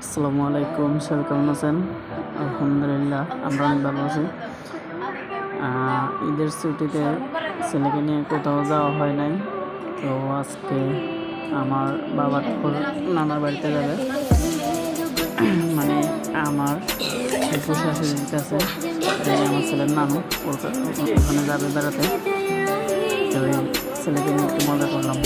আসসালামু আলাইকুম, সবাই কেমন আছেন? আলহামদুলিল্লাহ, আমরা অনেক ভালো আছি। ঈদের ছুটিতে ছেলেকে নিয়ে কোথাও যাওয়া হয় নাই। তো আজকে আমার বাবার নানার বাড়িতে যাবে, মানে আমার ফুফু শাশুড়ির কাছে। আমার ছেলের নানু ওখানে যাবে বেড়াতে। তো এই ছেলেকে নিয়ে একটু মজা করলাম।